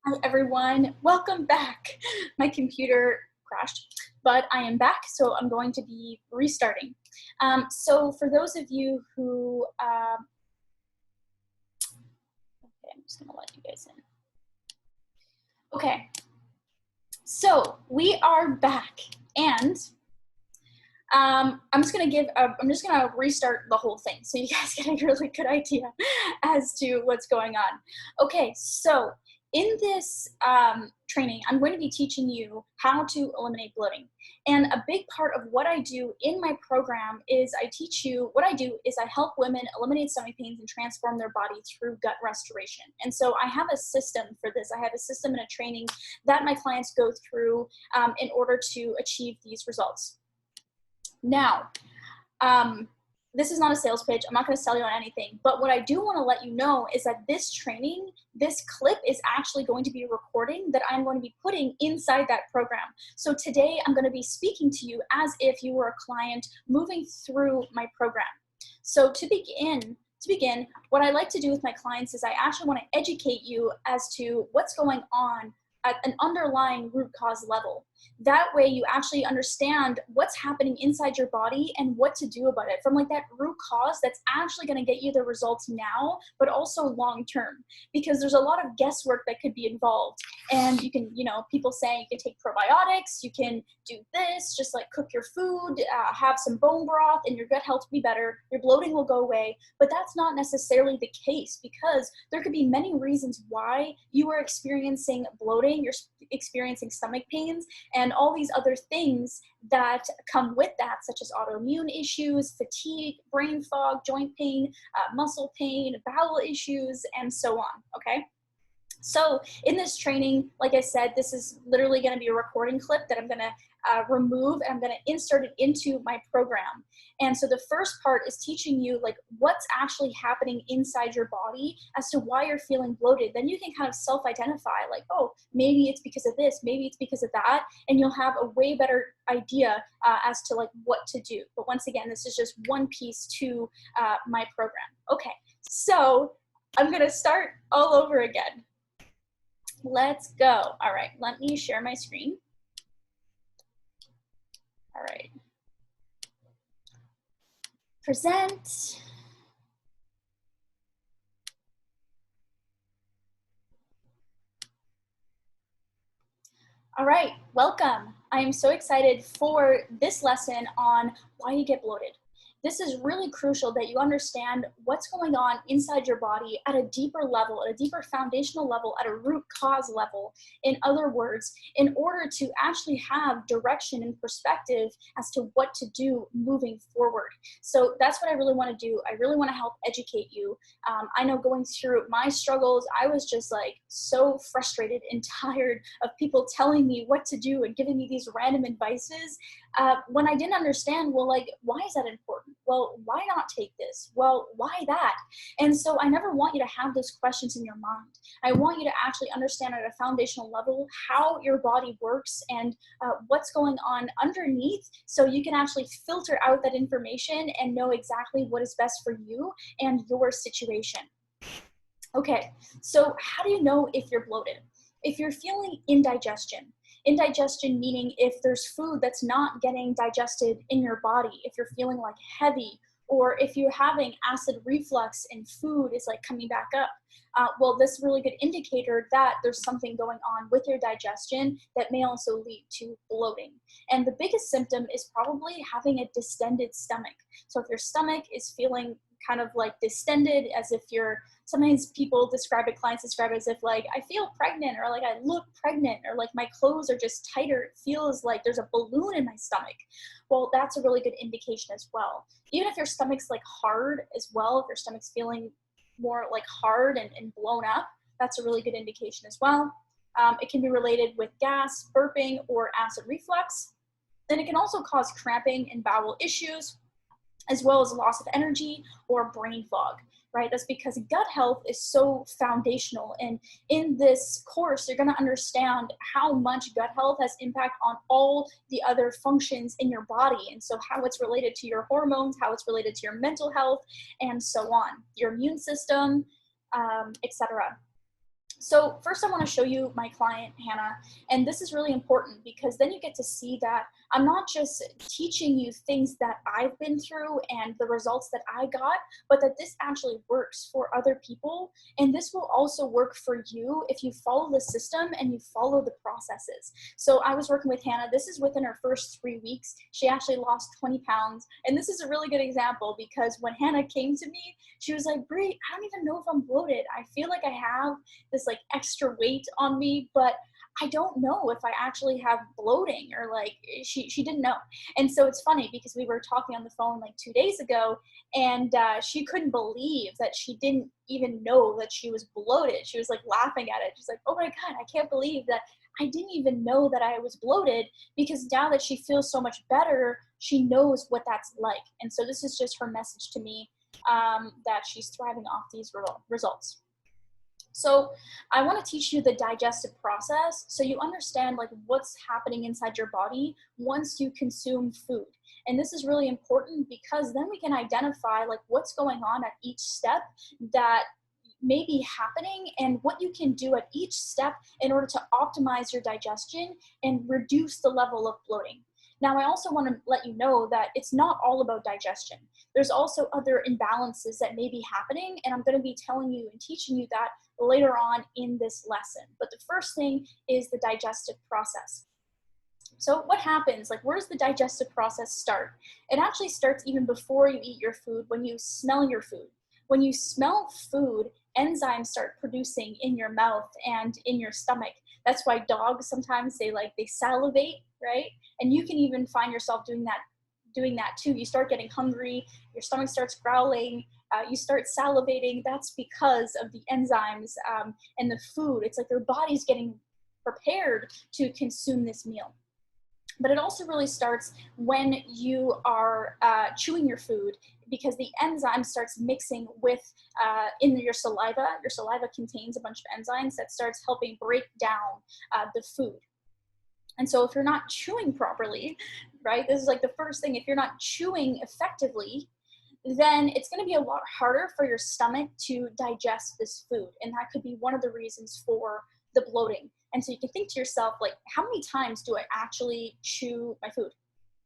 Hi everyone, welcome back. My computer crashed, but I am back, so I'm going to be restarting. So for those of you who, okay, I'm just gonna let you guys in. Okay, so we are back, and I'm just gonna restart the whole thing so you guys get a really good idea as to what's going on. Okay, so in this training, I'm going to be teaching you how to eliminate bloating. And a big part of what I do in my program is what I do is I help women eliminate stomach pains and transform their body through gut restoration. And so I have a system for this. I have a system and a training that my clients go through in order to achieve these results. Now, this is not a sales pitch. I'm not going to sell you on anything, but what I do want to let you know is that this training, this clip is actually going to be a recording that I'm going to be putting inside that program. So today I'm going to be speaking to you as if you were a client moving through my program. So to begin, what I like to do with my clients is I actually want to educate you as to what's going on at an underlying root cause level. That way you actually understand what's happening inside your body and what to do about it from like that root cause that's actually going to get you the results now, but also long term, because there's a lot of guesswork that could be involved. And you can, people say you can take probiotics, you can do this, just like cook your food, have some bone broth, and your gut health will be better, your bloating will go away. But that's not necessarily the case, because there could be many reasons why you are experiencing bloating, you're experiencing stomach pains, and all these other things that come with that, such as autoimmune issues, fatigue, brain fog, joint pain, muscle pain, bowel issues, and so on, okay? So in this training, like I said, this is literally going to be a recording clip that I'm going to remove, and I'm going to insert it into my program. And so the first part is teaching you like what's actually happening inside your body as to why you're feeling bloated. Then you can kind of self-identify like, oh, maybe it's because of this, maybe it's because of that, and you'll have a way better idea as to like what to do. But once again, this is just one piece to my program. Okay, so I'm going to start all over again. Let's go. All right, let me share my screen. All right. Present. All right, welcome. I am so excited for this lesson on why you get bloated. This is really crucial that you understand what's going on inside your body at a deeper level, at a deeper foundational level, at a root cause level. In other words, in order to actually have direction and perspective as to what to do moving forward. So that's what I really want to do. I really want to help educate you. I know going through my struggles, I was just like so frustrated and tired of people telling me what to do and giving me these random advices when I didn't understand, well, like, why is that important? Well, why not take this? Well, why that? And so I never want you to have those questions in your mind. I want you to actually understand at a foundational level how your body works and what's going on underneath, so you can actually filter out that information and know exactly what is best for you and your situation. Okay, so how do you know if you're bloated? If you're feeling indigestion meaning if there's food that's not getting digested in your body, if you're feeling like heavy, or if you're having acid reflux and food is like coming back up, well, this is a really good indicator that there's something going on with your digestion that may also lead to bloating. And the biggest symptom is probably having a distended stomach. So if your stomach is feeling kind of like distended, as if you're, sometimes people describe it, clients describe it as if like, I feel pregnant, or like I look pregnant, or like my clothes are just tighter. It feels like there's a balloon in my stomach. Well, that's a really good indication as well. Even if your stomach's like hard as well, if your stomach's feeling more like hard and blown up, that's a really good indication as well. It can be related with gas, burping, or acid reflux. Then it can also cause cramping and bowel issues, as well as loss of energy or brain fog, right? That's because gut health is so foundational. And in this course, you're gonna understand how much gut health has impact on all the other functions in your body. And so how it's related to your hormones, how it's related to your mental health, and so on, your immune system, etc. So first I want to show you my client, Hannah, and this is really important because then you get to see that I'm not just teaching you things that I've been through and the results that I got, but that this actually works for other people. And this will also work for you if you follow the system and you follow the processes. So I was working with Hannah. This is within her first 3 weeks. She actually lost 20 pounds. And this is a really good example because when Hannah came to me, she was like, Brie, I don't even know if I'm bloated. I feel like I have this like extra weight on me, but I don't know if I actually have bloating, or like she didn't know. And so it's funny because we were talking on the phone like 2 days ago, and she couldn't believe that she didn't even know that she was bloated. She was like laughing at it. She's like, oh my God, I can't believe that I didn't even know that I was bloated, because now that she feels so much better, she knows what that's like. And so this is just her message to me, that she's thriving off these results. So I want to teach you the digestive process so you understand like what's happening inside your body once you consume food. And this is really important because then we can identify like what's going on at each step that may be happening and what you can do at each step in order to optimize your digestion and reduce the level of bloating. Now, I also want to let you know that it's not all about digestion. There's also other imbalances that may be happening, and I'm going to be telling you and teaching you that later on in this lesson. But the first thing is the digestive process. So what happens, like where does the digestive process start? It actually starts even before you eat your food, when you smell your food. When you smell food, enzymes start producing in your mouth and in your stomach. That's why dogs sometimes they salivate, right? And you can even find yourself doing that too. You start getting hungry, your stomach starts growling, you start salivating. That's because of the enzymes and the food. It's like your body's getting prepared to consume this meal. But it also really starts when you are chewing your food, because the enzyme starts mixing with in your saliva. Your saliva contains a bunch of enzymes that starts helping break down the food. And so if you're not chewing properly, right, this is like the first thing, if you're not chewing effectively, then it's going to be a lot harder for your stomach to digest this food. And that could be one of the reasons for the bloating. And so you can think to yourself, like, how many times do I actually chew my food?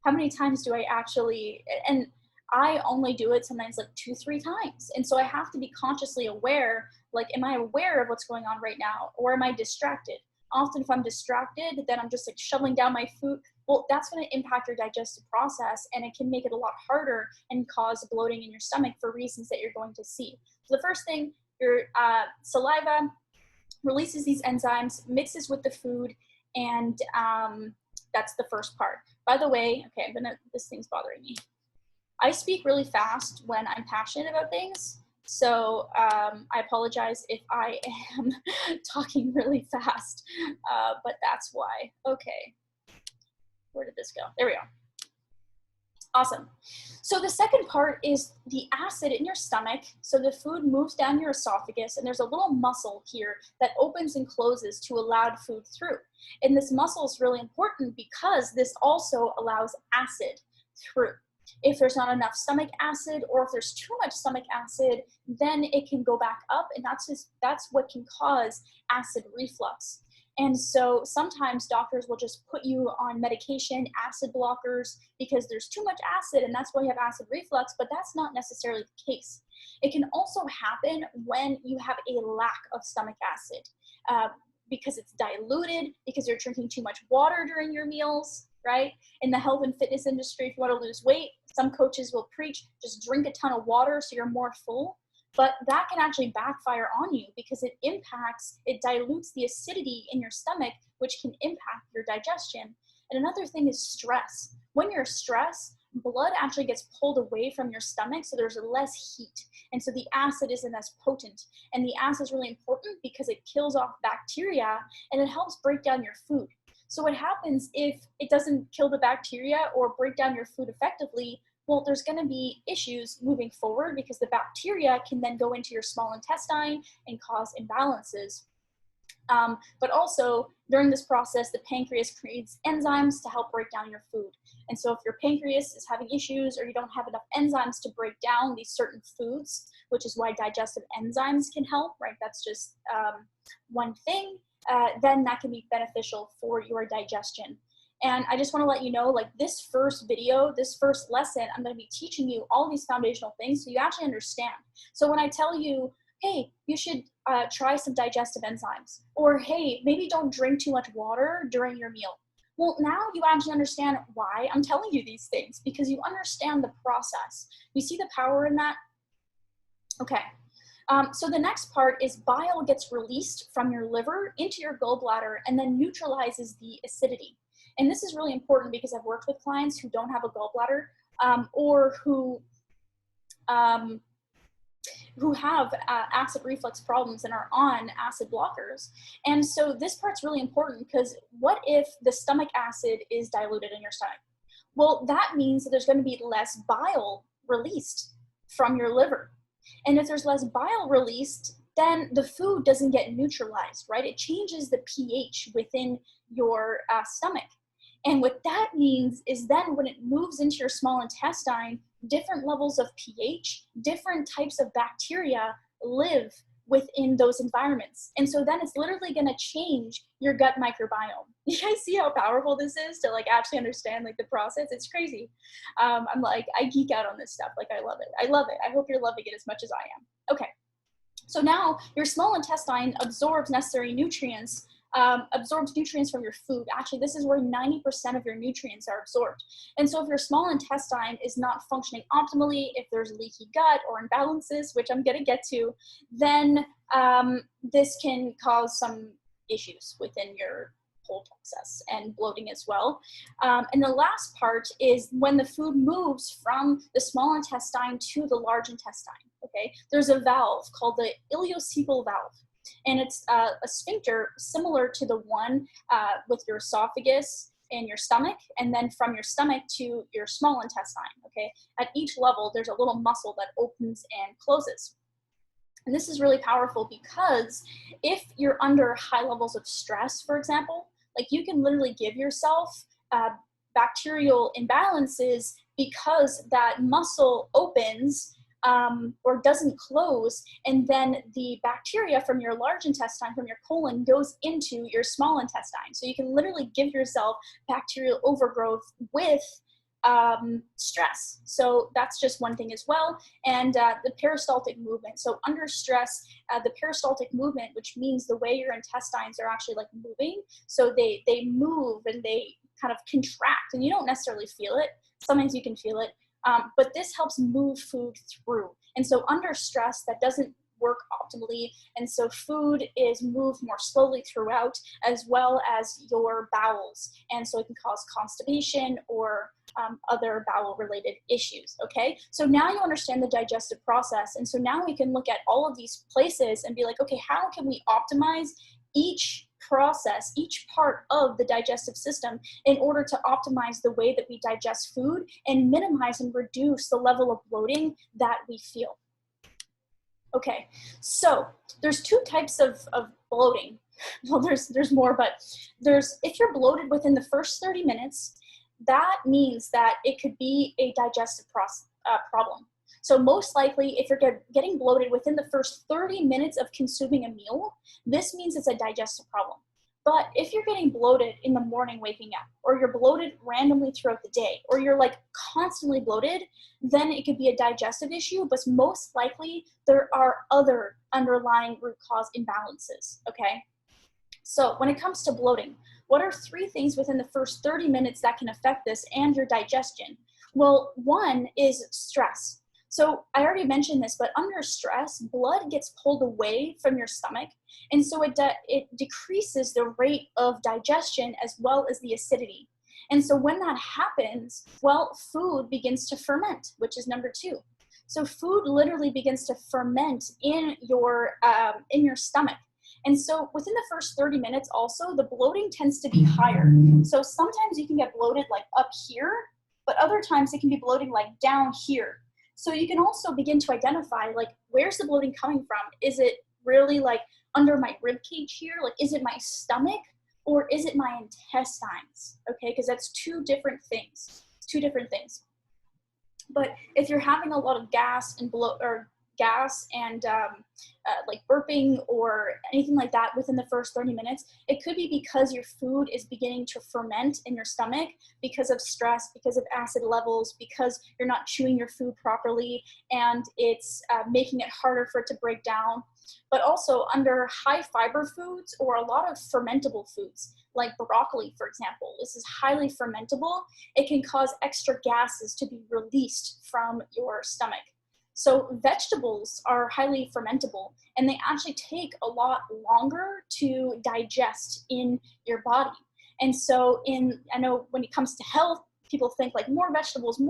How many times do I actually, and I only do it sometimes like 2-3 times. And so I have to be consciously aware, like, am I aware of what's going on right now? Or am I distracted? Often if I'm distracted, then I'm just like shoveling down my food. Well, that's going to impact your digestive process, and it can make it a lot harder and cause bloating in your stomach for reasons that you're going to see. So the first thing, your saliva releases these enzymes, mixes with the food, and that's the first part. By the way, okay, this thing's bothering me. I speak really fast when I'm passionate about things, so I apologize if I am talking really fast, but that's why. Okay, where did this go? There we go. Awesome. So the second part is the acid in your stomach. So the food moves down your esophagus, and there's a little muscle here that opens and closes to allow food through. And this muscle is really important because this also allows acid through. If there's not enough stomach acid, or if there's too much stomach acid, then it can go back up, and that's what can cause acid reflux. And so sometimes doctors will just put you on medication, acid blockers, because there's too much acid, and that's why you have acid reflux, but that's not necessarily the case. It can also happen when you have a lack of stomach acid, because it's diluted, because you're drinking too much water during your meals, right? In the health and fitness industry, if you want to lose weight, some coaches will preach, just drink a ton of water so you're more full. But that can actually backfire on you because it dilutes the acidity in your stomach, which can impact your digestion. And another thing is stress. When you're stressed, blood actually gets pulled away from your stomach, so there's less heat. And so the acid isn't as potent. And the acid is really important because it kills off bacteria and it helps break down your food. So what happens if it doesn't kill the bacteria or break down your food effectively? Well, there's going to be issues moving forward because the bacteria can then go into your small intestine and cause imbalances. But also during this process, the pancreas creates enzymes to help break down your food. And so if your pancreas is having issues or you don't have enough enzymes to break down these certain foods, which is why digestive enzymes can help, right? That's just one thing, then that can be beneficial for your digestion. And I just want to let you know, like this first video, this first lesson, I'm going to be teaching you all these foundational things so you actually understand. So when I tell you, hey, you should try some digestive enzymes, or hey, maybe don't drink too much water during your meal. Well, now you actually understand why I'm telling you these things, because you understand the process. You see the power in that? Okay. So the next part is bile gets released from your liver into your gallbladder and then neutralizes the acidity. And this is really important because I've worked with clients who don't have a gallbladder or who have acid reflux problems and are on acid blockers. And so this part's really important because what if the stomach acid is diluted in your stomach? Well, that means that there's going to be less bile released from your liver. And if there's less bile released, then the food doesn't get neutralized, right? It changes the pH within your stomach. And what that means is then when it moves into your small intestine, different levels of pH, different types of bacteria live within those environments. And so then it's literally going to change your gut microbiome. You guys see how powerful this is to like actually understand like the process? It's crazy. I'm like, I geek out on this stuff. Like I love it. I love it. I hope you're loving it as much as I am. Okay. So now your small intestine absorbs necessary nutrients, absorbs nutrients from your food. Actually, this is where 90% of your nutrients are absorbed. And so if your small intestine is not functioning optimally, if there's leaky gut or imbalances, which I'm going to get to, then this can cause some issues within your whole process and bloating as well. And the last part is when the food moves from the small intestine to the large intestine. Okay, there's a valve called the ileocecal valve. And it's a sphincter similar to the one with your esophagus and your stomach, and then from your stomach to your small intestine, okay? At each level, there's a little muscle that opens and closes. And this is really powerful because if you're under high levels of stress, for example, like you can literally give yourself bacterial imbalances because that muscle opens or doesn't close, and then the bacteria from your large intestine, from your colon, goes into your small intestine. So you can literally give yourself bacterial overgrowth with stress. So that's just one thing as well. And the peristaltic movement. So under stress, the peristaltic movement, which means the way your intestines are actually like moving. So they move and they kind of contract, and you don't necessarily feel it. Sometimes you can feel it. But this helps move food through. And so under stress, that doesn't work optimally. And so food is moved more slowly throughout, as well as your bowels. And so it can cause constipation or other bowel related issues. Okay. So now you understand the digestive process. And so now we can look at all of these places and be like, okay, how can we optimize each process, each part of the digestive system in order to optimize the way that we digest food and minimize and reduce the level of bloating that we feel. Okay, so there's two types of bloating. Well, there's more, but if you're bloated within the first 30 minutes, that means that it could be a digestive problem. So most likely, if you're getting bloated within the first 30 minutes of consuming a meal, this means it's a digestive problem. But if you're getting bloated in the morning waking up, or you're bloated randomly throughout the day, or you're like constantly bloated, then it could be a digestive issue, but most likely there are other underlying root cause imbalances, okay? So when it comes to bloating, what are 3 things within the first 30 minutes that can affect this and your digestion? Well, one is stress. So I already mentioned this, but under stress, blood gets pulled away from your stomach. And so it decreases the rate of digestion as well as the acidity. And so when that happens, well, food begins to ferment, which is number 2. So food literally begins to ferment in your stomach. And so within the first 30 minutes also, the bloating tends to be higher. So sometimes you can get bloated like up here, but other times it can be bloating like down here. So you can also begin to identify like, where's the bloating coming from? Is it really like under my rib cage here? Like, is it my stomach or is it my intestines? Okay, because that's two different things. But if you're having a lot of gas and like burping or anything like that within the first 30 minutes, it could be because your food is beginning to ferment in your stomach because of stress, because of acid levels, because you're not chewing your food properly, and it's making it harder for it to break down. But also under high fiber foods or a lot of fermentable foods, like broccoli, for example, this is highly fermentable. It can cause extra gases to be released from your stomach. So vegetables are highly fermentable, and they actually take a lot longer to digest in your body. And so I know when it comes to health, people think like more vegetables,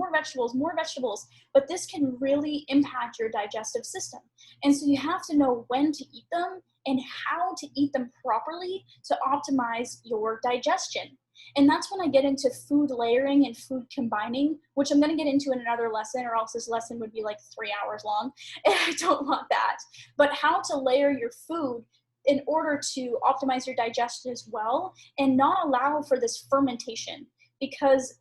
but this can really impact your digestive system. And so you have to know when to eat them and how to eat them properly to optimize your digestion. And that's when I get into food layering and food combining, which I'm going to get into in another lesson, or else this lesson would be like 3 hours long, and I don't want that. But how to layer your food in order to optimize your digestion as well and not allow for this fermentation, because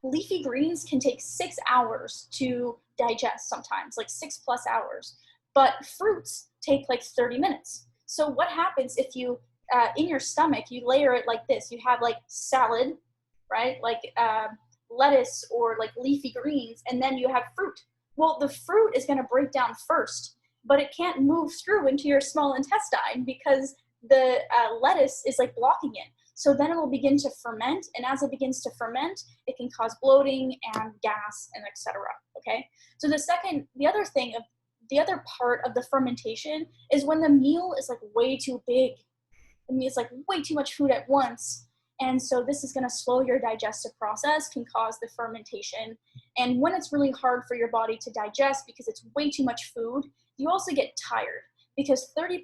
leafy greens can take 6 hours to digest sometimes, like 6+ hours, but fruits take like 30 minutes. So what happens if you, in your stomach, you layer it like this? You have like salad, right? Like lettuce or like leafy greens, and then you have fruit. Well, the fruit is going to break down first, but it can't move through into your small intestine because the lettuce is like blocking it. So then it will begin to ferment, and as it begins to ferment, it can cause bloating and gas and etc. Okay. So the other part of the fermentation is when the meal is like way too big. I mean, it's like way too much food at once. And so this is going to slow your digestive process, can cause the fermentation. And when it's really hard for your body to digest because it's way too much food, you also get tired because 30%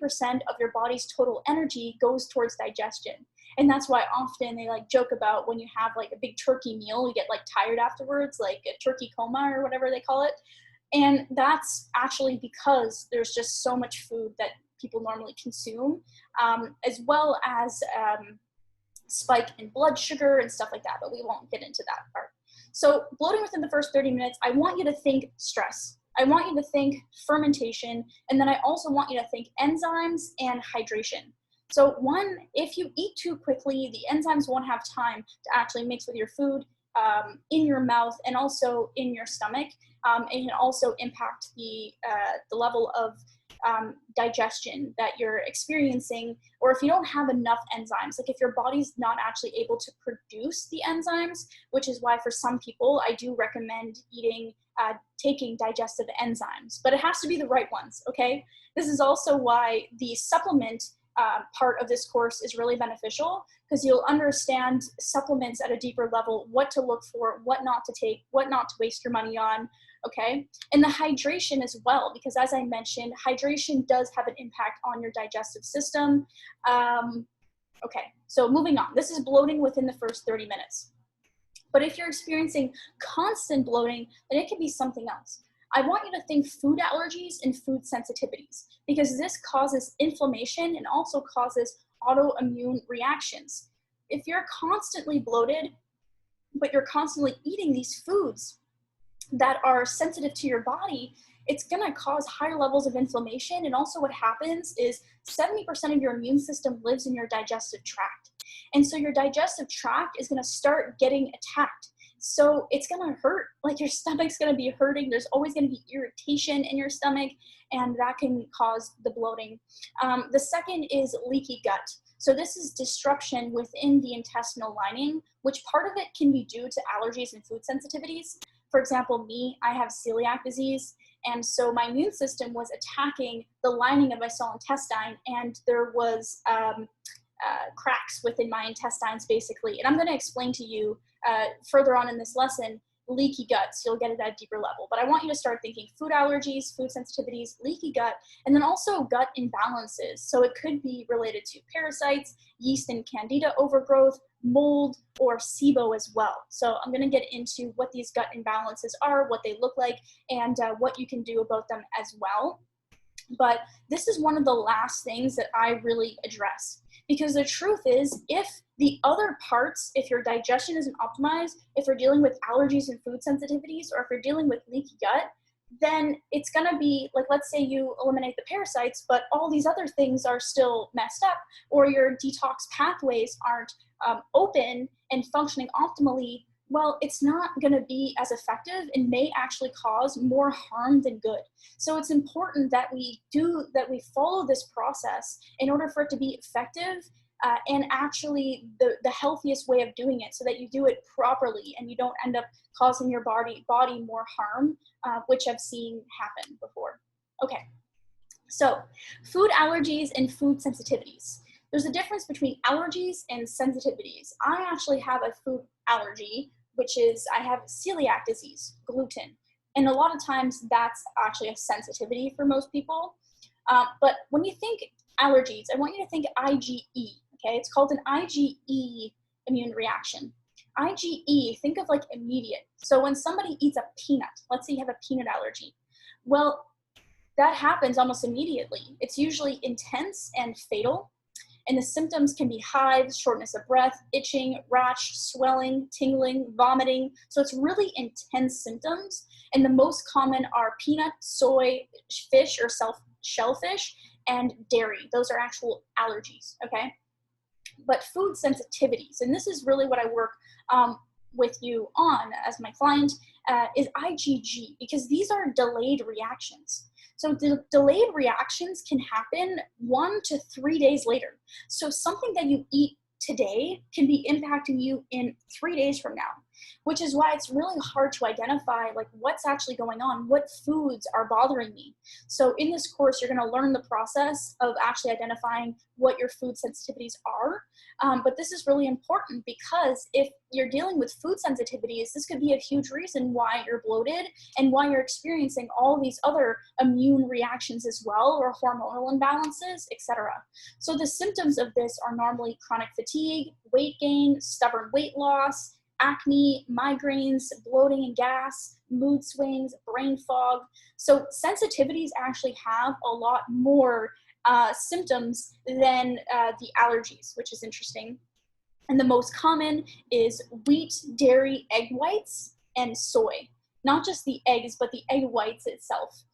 of your body's total energy goes towards digestion. And that's why often they like joke about when you have like a big turkey meal, you get like tired afterwards, like a turkey coma or whatever they call it. And that's actually because there's just so much food that people normally consume, as well as spike in blood sugar and stuff like that, but we won't get into that part. So bloating within the first 30 minutes, I want you to think stress. I want you to think fermentation, and then I also want you to think enzymes and hydration. So one, if you eat too quickly, the enzymes won't have time to actually mix with your food in your mouth and also in your stomach. It can also impact the level of digestion that you're experiencing, or if you don't have enough enzymes, like if your body's not actually able to produce the enzymes, which is why for some people I do recommend taking digestive enzymes, but it has to be the right ones, okay? This is also why the supplement part of this course is really beneficial, because you'll understand supplements at a deeper level, what to look for, what not to take, what not to waste your money on, okay? And the hydration as well, because as I mentioned, hydration does have an impact on your digestive system. Okay, so moving on. This is bloating within the first 30 minutes. But if you're experiencing constant bloating, then it can be something else. I want you to think food allergies and food sensitivities, because this causes inflammation and also causes autoimmune reactions. If you're constantly bloated, but you're constantly eating these foods that are sensitive to your body, it's going to cause higher levels of inflammation. And also what happens is 70% of your immune system lives in your digestive tract. And so your digestive tract is going to start getting attacked. So it's going to hurt, like your stomach's going to be hurting. There's always going to be irritation in your stomach, and that can cause the bloating. The second is leaky gut. So this is disruption within the intestinal lining, which part of it can be due to allergies and food sensitivities. For example, me, I have celiac disease, and so my immune system was attacking the lining of my small intestine, and there was cracks within my intestines, basically. And I'm going to explain to you further on in this lesson, leaky gut, so you'll get it at a deeper level. But I want you to start thinking food allergies, food sensitivities, leaky gut, and then also gut imbalances. So it could be related to parasites, yeast and candida overgrowth, mold, or SIBO as well. So I'm going to get into what these gut imbalances are, what they look like, and what you can do about them as well. But this is one of the last things that I really address, because the truth is, if the other parts, if your digestion isn't optimized, if you're dealing with allergies and food sensitivities, or if you're dealing with leaky gut, then it's going to be like, let's say you eliminate the parasites, but all these other things are still messed up, or your detox pathways aren't open and functioning optimally. Well, it's not going to be as effective and may actually cause more harm than good. So it's important that we follow this process in order for it to be effective, and actually the healthiest way of doing it, so that you do it properly and you don't end up causing your body more harm, which I've seen happen before. Okay, so food allergies and food sensitivities. There's a difference between allergies and sensitivities. I actually have a food allergy, which is I have celiac disease, gluten. And a lot of times that's actually a sensitivity for most people. But when you think allergies, I want you to think IgE, okay? It's called an IgE immune reaction. IgE, think of like immediate. So when somebody eats a peanut, let's say you have a peanut allergy, well, that happens almost immediately. It's usually intense and fatal. And the symptoms can be hives, shortness of breath, itching, rash, swelling, tingling, vomiting. So it's really intense symptoms. And the most common are peanut, soy, fish or shellfish, and dairy. Those are actual allergies, okay? But food sensitivities, and this is really what I work with you on as my client, is IgG, because these are delayed reactions. So the delayed reactions can happen 1 to 3 days later. So something that you eat today can be impacting you in 3 days from now, which is why it's really hard to identify like what's actually going on, what foods are bothering me. So in this course, you're going to learn the process of actually identifying what your food sensitivities are. But this is really important, because if you're dealing with food sensitivities, this could be a huge reason why you're bloated and why you're experiencing all these other immune reactions as well, or hormonal imbalances, etc. So the symptoms of this are normally chronic fatigue, weight gain, stubborn weight loss, acne, migraines, bloating and gas, mood swings, brain fog. So sensitivities actually have a lot more symptoms than the allergies, which is interesting. And the most common is wheat, dairy, egg whites, and soy. Not just the eggs, but the egg whites itself.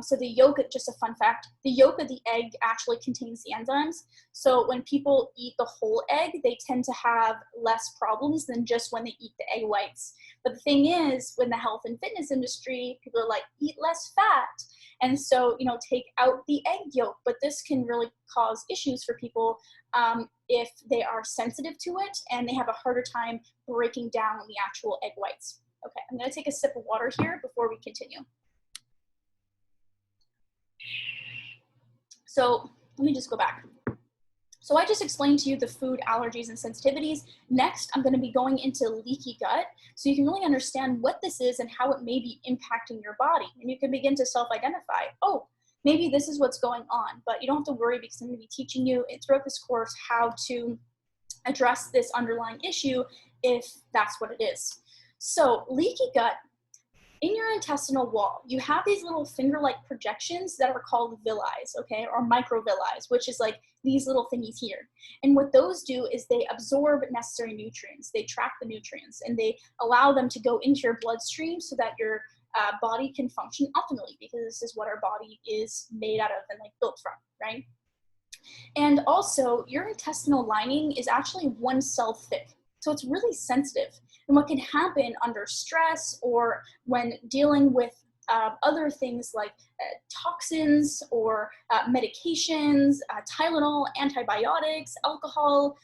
So the yolk, just a fun fact, the yolk of the egg actually contains the enzymes. So when people eat the whole egg, they tend to have less problems than just when they eat the egg whites. But the thing is, when the health and fitness industry, people are like, eat less fat. And so, you know, take out the egg yolk. But this can really cause issues for people if they are sensitive to it and they have a harder time breaking down the actual egg whites. Okay, I'm going to take a sip of water here before we continue. So let me just go back. So I just explained to you the food allergies and sensitivities. Next, I'm going to be going into leaky gut, so you can really understand what this is and how it may be impacting your body. And you can begin to self-identify, oh, maybe this is what's going on. But you don't have to worry, because I'm going to be teaching you throughout this course how to address this underlying issue if that's what it is. So leaky gut. In your intestinal wall, you have these little finger-like projections that are called villi, okay, or microvilli, which is like these little thingies here. And what those do is they absorb necessary nutrients. They trap the nutrients, and they allow them to go into your bloodstream so that your body can function optimally, because this is what our body is made out of and like built from, right? And also, your intestinal lining is actually 1 cell thick. So it's really sensitive. And what can happen under stress or when dealing with other things like toxins or medications, Tylenol, antibiotics, alcohol,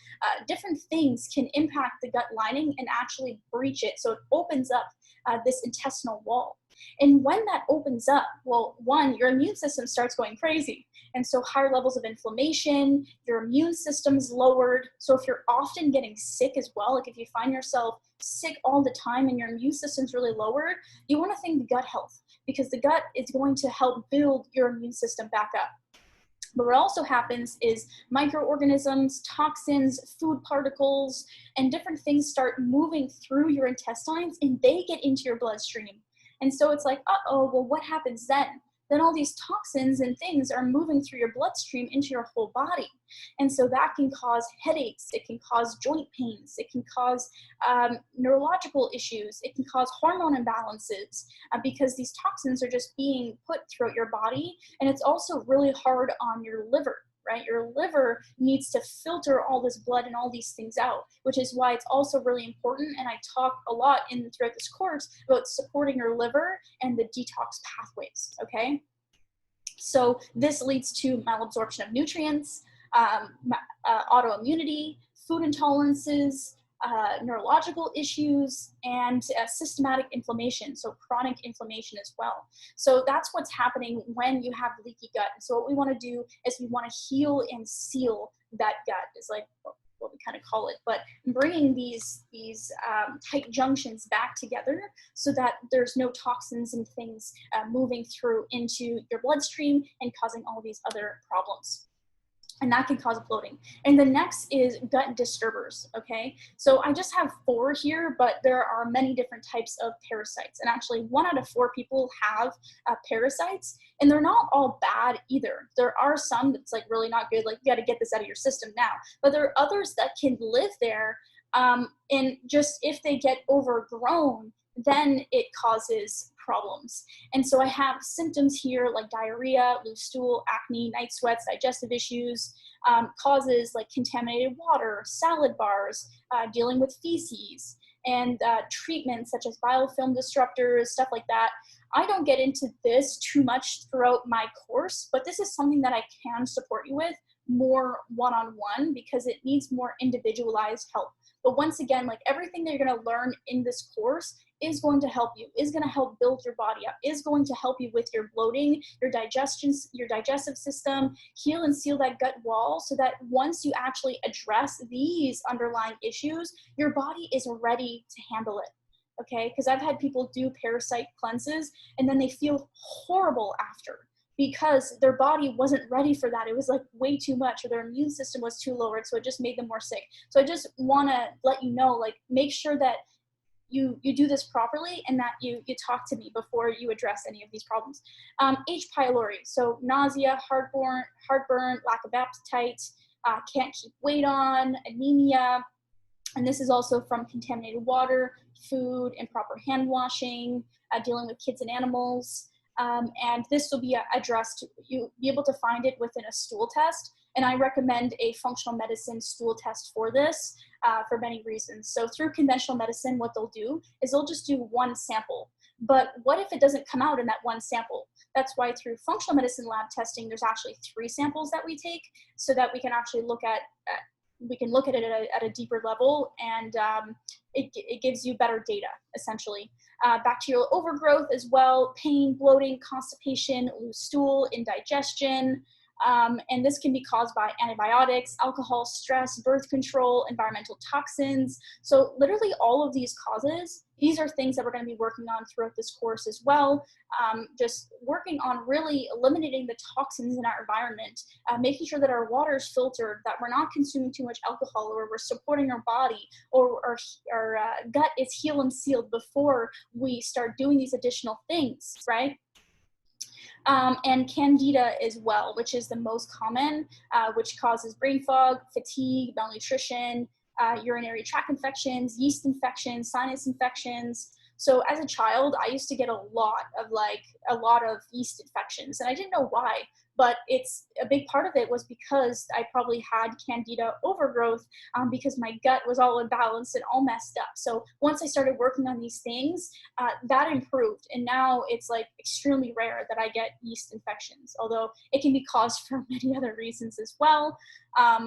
different things can impact the gut lining and actually breach it. So it opens up this intestinal wall. And when that opens up, well, one, your immune system starts going crazy. And so higher levels of inflammation, your immune system's lowered. So if you're often getting sick as well, like if you find yourself sick all the time and your immune system's really lowered, you want to think gut health, because the gut is going to help build your immune system back up. But what also happens is microorganisms, toxins, food particles, and different things start moving through your intestines, and they get into your bloodstream. And so it's like, uh-oh, well, what happens then? then all these toxins and things are moving through your bloodstream into your whole body. And so that can cause headaches, it can cause joint pains, it can cause neurological issues, it can cause hormone imbalances because these toxins are just being put throughout your body. And it's also really hard on your liver. Right? Your liver needs to filter all this blood and all these things out, which is why it's also really important. And I talk a lot throughout this course about supporting your liver and the detox pathways, okay? So this leads to malabsorption of nutrients, autoimmunity, food intolerances, neurological issues, and systematic inflammation, so chronic inflammation as well. So that's what's happening when you have leaky gut. And so what we want to do is we want to heal and seal that gut, is like what we kind of call it, but bringing these tight junctions back together so that there's no toxins and things moving through into your bloodstream and causing all these other problems. And that can cause bloating. And the next is gut disturbers, okay? So I just have 4 here, but there are many different types of parasites. And actually 1 out of 4 people have parasites, and they're not all bad either. There are some that's like really not good, like you gotta get this out of your system now. But there are others that can live there, and just if they get overgrown, then it causes problems. And so I have symptoms here like diarrhea, loose stool, acne, night sweats, digestive issues, causes like contaminated water, salad bars, dealing with feces, and treatments such as biofilm disruptors, stuff like that. I don't get into this too much throughout my course, but this is something that I can support you with more one-on-one because it needs more individualized help. But once again, like everything that you're going to learn in this course is going to help you, is going to help build your body up, is going to help you with your bloating, your digestion, your digestive system, heal and seal that gut wall so that once you actually address these underlying issues, your body is ready to handle it. Okay, because I've had people do parasite cleanses and then they feel horrible after because their body wasn't ready for that. It was like way too much, or their immune system was too lowered, so it just made them more sick. So I just want to let you know, like, make sure that you do this properly and that you talk to me before you address any of these problems. H. pylori, so nausea, heartburn, lack of appetite, can't keep weight on, anemia, and this is also from contaminated water, food, improper hand washing, dealing with kids and animals. And this will be addressed, you'll be able to find it within a stool test. And I recommend a functional medicine stool test for this for many reasons. So through conventional medicine, what they'll do is they'll just do 1 sample. But what if it doesn't come out in that 1 sample? That's why through functional medicine lab testing, there's actually 3 samples that we take so that we can actually look at it at a deeper level, and it gives you better data, essentially. Bacterial overgrowth as well, pain, bloating, constipation, loose stool, indigestion, and this can be caused by antibiotics, alcohol, stress, birth control, environmental toxins. So literally all of these causes, these are things that we're going to be working on throughout this course as well. Just working on really eliminating the toxins in our environment, making sure that our water is filtered, that we're not consuming too much alcohol, or we're supporting our body, or our gut is healed and sealed before we start doing these additional things, right? And candida as well, which is the most common, which causes brain fog, fatigue, malnutrition, urinary tract infections, yeast infections, sinus infections. So as a child, I used to get a lot of yeast infections, and I didn't know why, but it's a big part of it was because I probably had candida overgrowth because my gut was all imbalanced and all messed up. So once I started working on these things, that improved, and now it's like extremely rare that I get yeast infections, although it can be caused for many other reasons as well.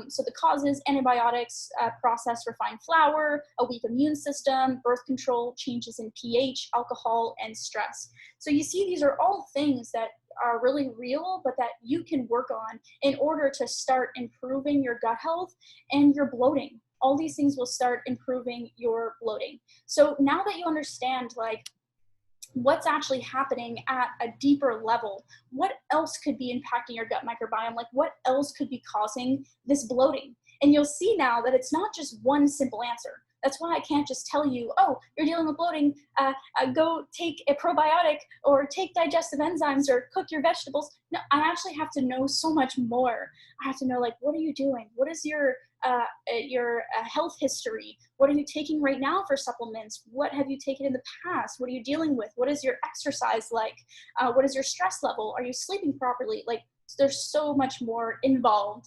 So the causes: antibiotics, processed refined flour, a weak immune system, birth control, changes in pH, alcohol, and stress. So you see, these are all things that are really real, but that you can work on in order to start improving your gut health and your bloating. All these things will start improving your bloating. So now that you understand, like, what's actually happening at a deeper level, what else could be impacting your gut microbiome? Like, what else could be causing this bloating? And you'll see now that it's not just one simple answer. That's why I can't just tell you, oh, you're dealing with bloating, go take a probiotic or take digestive enzymes or cook your vegetables. No, I actually have to know so much more. I have to know, like, what are you doing? What is your health history? What are you taking right now for supplements? What have you taken in the past? What are you dealing with? What is your exercise like? What is your stress level? Are you sleeping properly? Like, there's so much more involved,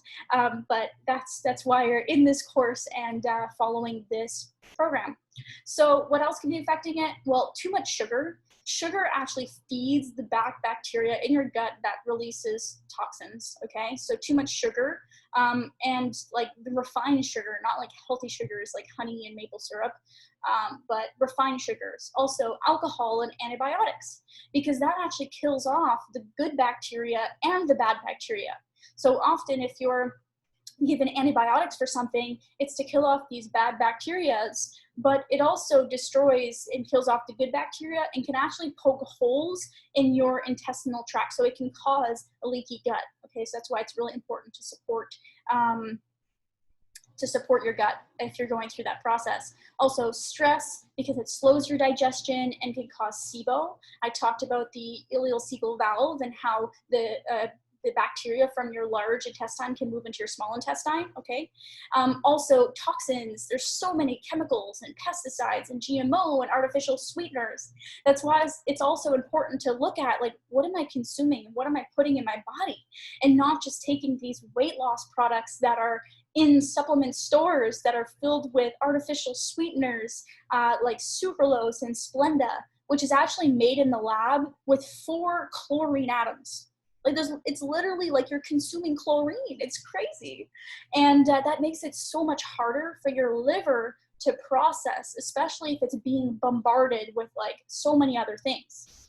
but that's why you're in this course and following this program. So what else can be affecting it? Well, too much sugar. Sugar actually feeds the bacteria in your gut that releases toxins, okay? So too much sugar, and like the refined sugar, not like healthy sugars like honey and maple syrup, but refined sugars. Also alcohol and antibiotics, because that actually kills off the good bacteria and the bad bacteria. So often if you're given antibiotics for something, it's to kill off these bad bacterias, but it also destroys and kills off the good bacteria and can actually poke holes in your intestinal tract. So it can cause a leaky gut. Okay, so that's why it's really important to support your gut if you're going through that process. Also stress, because it slows your digestion and can cause SIBO. I talked about the ileocecal valve and how the bacteria from your large intestine can move into your small intestine, okay? Also toxins, there's so many chemicals and pesticides and GMO and artificial sweeteners. That's why it's also important to look at, like, what am I consuming? What am I putting in my body? And not just taking these weight loss products that are in supplement stores that are filled with artificial sweeteners like sucralose and Splenda, which is actually made in the lab with 4 chlorine atoms. Like it's literally like you're consuming chlorine. It's crazy. And that makes it so much harder for your liver to process, especially if it's being bombarded with like so many other things.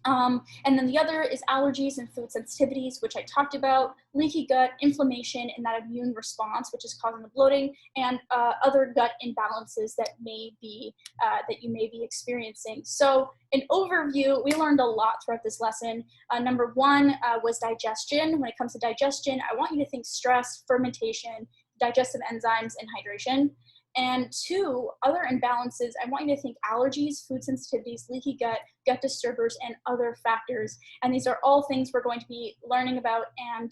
And then the other is allergies and food sensitivities, which I talked about, leaky gut, inflammation, and that immune response, which is causing the bloating, and other gut imbalances that you may be experiencing. So an overview, we learned a lot throughout this lesson. Number 1 was digestion. When it comes to digestion, I want you to think stress, fermentation, digestive enzymes, and hydration. And 2, other imbalances, I want you to think allergies, food sensitivities, leaky gut, gut disturbers, and other factors. And these are all things we're going to be learning about and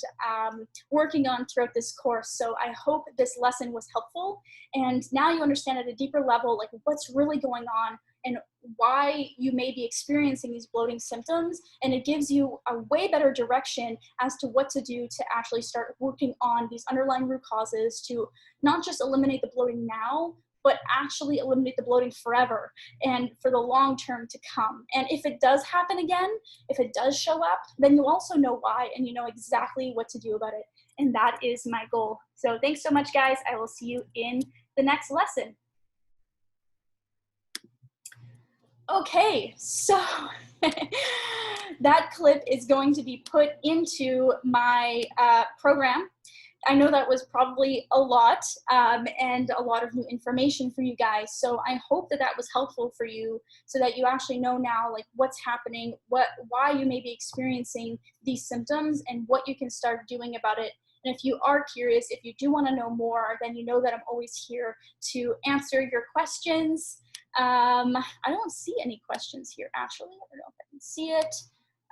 working on throughout this course. So I hope this lesson was helpful. And now you understand at a deeper level, like, what's really going on and why you may be experiencing these bloating symptoms. And it gives you a way better direction as to what to do to actually start working on these underlying root causes to not just eliminate the bloating now, but actually eliminate the bloating forever and for the long term to come. And if it does happen again, if it does show up, then you also know why and you know exactly what to do about it. And that is my goal. So thanks so much, guys. I will see you in the next lesson. Okay, so that clip is going to be put into my program. I know that was probably a lot and a lot of new information for you guys. So I hope that that was helpful for you so that you actually know now, like, what's happening, why you may be experiencing these symptoms and what you can start doing about it. And if you are curious, if you do want to know more, then you know that I'm always here to answer your questions. I don't see any questions here, actually. I don't know if I can see it.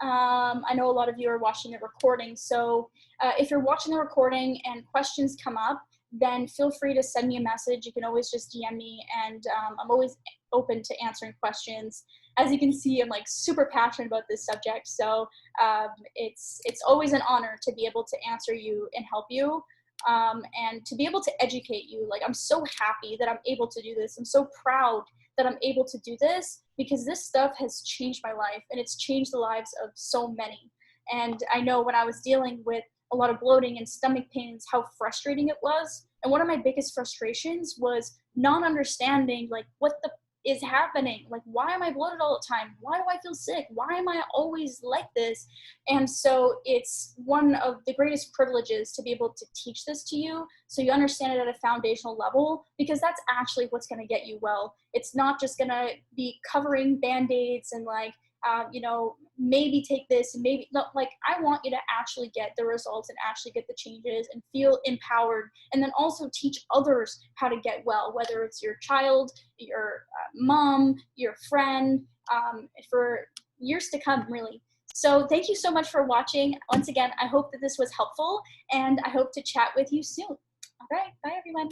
I know a lot of you are watching the recording, so if you're watching the recording and questions come up, then feel free to send me a message. You can always just DM me, and I'm always open to answering questions. As you can see, I'm like super passionate about this subject, so it's always an honor to be able to answer you and help you. And to be able to educate you. Like, I'm so happy that I'm able to do this. I'm so proud that I'm able to do this because this stuff has changed my life and it's changed the lives of so many. And I know when I was dealing with a lot of bloating and stomach pains, how frustrating it was. And one of my biggest frustrations was not understanding, like, what the is happening. Like, why am I bloated all the time? Why do I feel sick? Why am I always like this? And so it's one of the greatest privileges to be able to teach this to you so you understand it at a foundational level, because that's actually what's going to get you well. It's not just going to be covering band-aids and like you know, maybe take this, and maybe no, like I want you to actually get the results and actually get the changes and feel empowered, and then also teach others how to get well, whether it's your child, your mom, your friend, for years to come, really. So thank you so much for watching. Once again, I hope that this was helpful, and I hope to chat with you soon. All right, bye everyone.